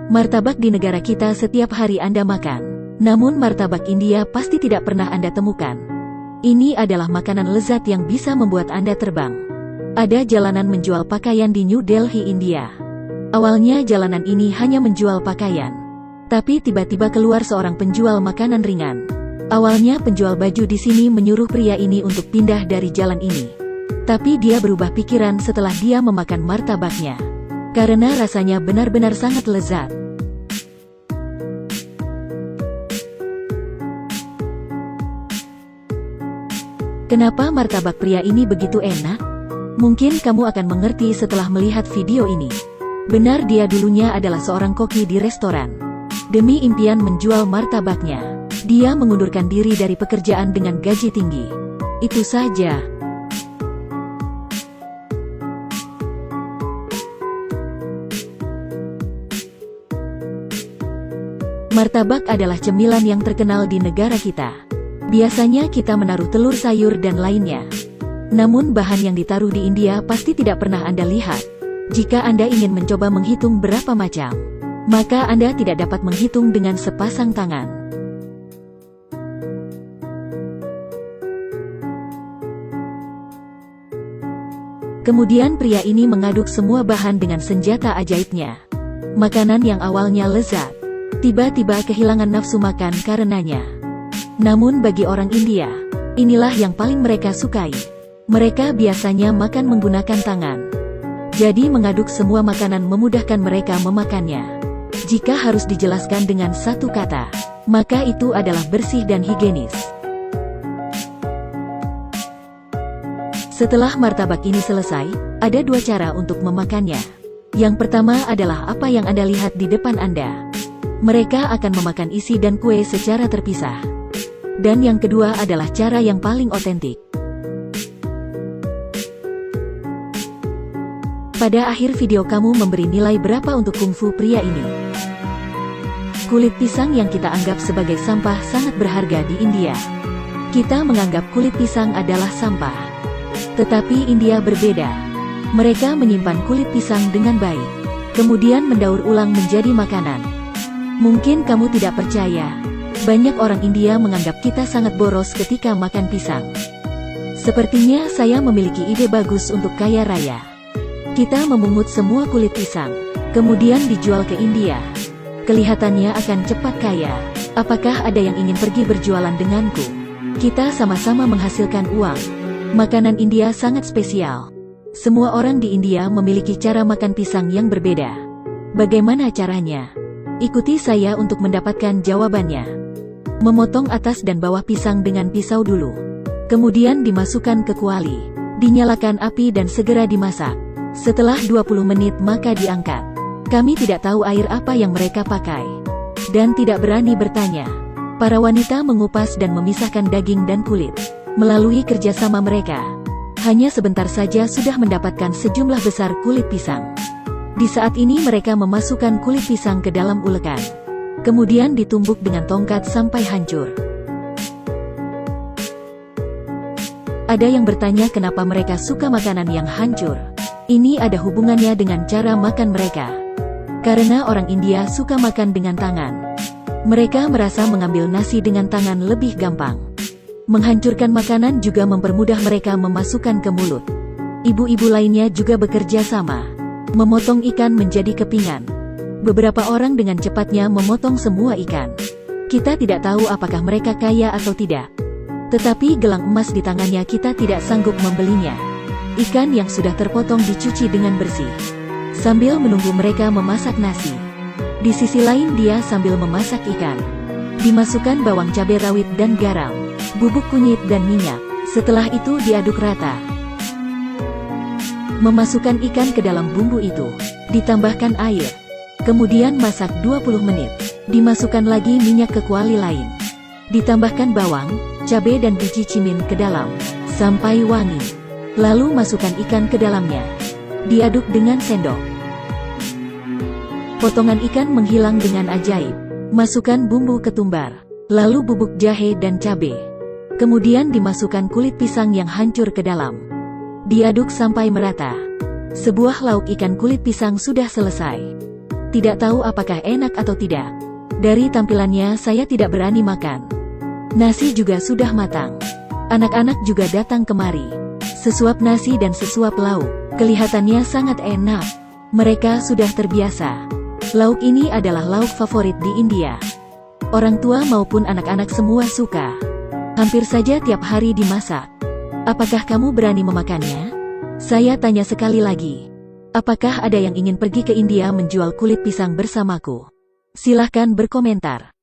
Martabak di negara kita setiap hari Anda makan. Namun martabak India pasti tidak pernah Anda temukan. Ini adalah makanan lezat yang bisa membuat Anda terbang. Ada jalanan menjual pakaian di New Delhi, India. Awalnya jalanan ini hanya menjual pakaian. Tapi tiba-tiba keluar seorang penjual makanan ringan. Awalnya penjual baju di sini menyuruh pria ini untuk pindah dari jalan ini. Tapi dia berubah pikiran setelah dia memakan martabaknya. Karena rasanya benar-benar sangat lezat. Kenapa martabak pria ini begitu enak? Mungkin kamu akan mengerti setelah melihat video ini. Benar, dia dulunya adalah seorang koki di restoran. Demi impian menjual martabaknya, dia mengundurkan diri dari pekerjaan dengan gaji tinggi. Itu saja. Martabak adalah cemilan yang terkenal di negara kita. Biasanya kita menaruh telur, sayur, dan lainnya. Namun bahan yang ditaruh di India pasti tidak pernah Anda lihat. Jika Anda ingin mencoba menghitung berapa macam, maka Anda tidak dapat menghitung dengan sepasang tangan. Kemudian pria ini mengaduk semua bahan dengan senjata ajaibnya. Makanan yang awalnya lezat, tiba-tiba kehilangan nafsu makan karenanya. Namun bagi orang India, inilah yang paling mereka sukai. Mereka biasanya makan menggunakan tangan. Jadi mengaduk semua makanan memudahkan mereka memakannya. Jika harus dijelaskan dengan satu kata, maka itu adalah bersih dan higienis. Setelah martabak ini selesai, ada dua cara untuk memakannya. Yang pertama adalah apa yang Anda lihat di depan Anda. Mereka akan memakan isi dan kue secara terpisah. Dan yang kedua adalah cara yang paling otentik. Pada akhir video kamu memberi nilai berapa untuk kungfu pria ini? Kulit pisang yang kita anggap sebagai sampah sangat berharga di India. Kita menganggap kulit pisang adalah sampah. Tetapi India berbeda. Mereka menyimpan kulit pisang dengan baik, kemudian mendaur ulang menjadi makanan. Mungkin kamu tidak percaya. Banyak orang India menganggap kita sangat boros ketika makan pisang. Sepertinya saya memiliki ide bagus untuk kaya raya. Kita memungut semua kulit pisang, kemudian dijual ke India. Kelihatannya akan cepat kaya. Apakah ada yang ingin pergi berjualan denganku? Kita sama-sama menghasilkan uang. Makanan India sangat spesial. Semua orang di India memiliki cara makan pisang yang berbeda. Bagaimana caranya? Ikuti saya untuk mendapatkan jawabannya. Memotong atas dan bawah pisang dengan pisau dulu. Kemudian dimasukkan ke kuali. Dinyalakan api dan segera dimasak. Setelah 20 menit maka diangkat. Kami tidak tahu air apa yang mereka pakai. Dan tidak berani bertanya. Para wanita mengupas dan memisahkan daging dan kulit. Melalui kerjasama mereka, hanya sebentar saja sudah mendapatkan sejumlah besar kulit pisang. Di saat ini mereka memasukkan kulit pisang ke dalam ulekan. Kemudian ditumbuk dengan tongkat sampai hancur. Ada yang bertanya kenapa mereka suka makanan yang hancur. Ini ada hubungannya dengan cara makan mereka. Karena orang India suka makan dengan tangan. Mereka merasa mengambil nasi dengan tangan lebih gampang. Menghancurkan makanan juga mempermudah mereka memasukkan ke mulut. Ibu-ibu lainnya juga bekerja sama. Memotong ikan menjadi kepingan. Beberapa orang dengan cepatnya memotong semua ikan. Kita tidak tahu apakah mereka kaya atau tidak. Tetapi gelang emas di tangannya kita tidak sanggup membelinya. Ikan yang sudah terpotong dicuci dengan bersih. Sambil menunggu mereka memasak nasi. Di sisi lain dia sambil memasak ikan. Dimasukkan bawang cabai rawit dan garam, bubuk kunyit dan minyak. Setelah itu diaduk rata. Memasukkan ikan ke dalam bumbu itu. Ditambahkan air. Kemudian masak 20 menit. Dimasukkan lagi minyak ke kuali lain. Ditambahkan bawang, cabai dan biji cimin ke dalam, sampai wangi. Lalu masukkan ikan ke dalamnya. Diaduk dengan sendok. Potongan ikan menghilang dengan ajaib. Masukkan bumbu ketumbar, lalu bubuk jahe dan cabai. Kemudian dimasukkan kulit pisang yang hancur ke dalam. Diaduk sampai merata. Sebuah lauk ikan kulit pisang sudah selesai. Tidak tahu apakah enak atau tidak. Dari tampilannya saya tidak berani makan. Nasi juga sudah matang. Anak-anak juga datang kemari. Sesuap nasi dan sesuap lauk. Kelihatannya sangat enak. Mereka sudah terbiasa. Lauk ini adalah lauk favorit di India. Orang tua maupun anak-anak semua suka. Hampir saja tiap hari dimasak. Apakah kamu berani memakannya? Saya tanya sekali lagi. Apakah ada yang ingin pergi ke India menjual kulit pisang bersamaku? Silahkan berkomentar.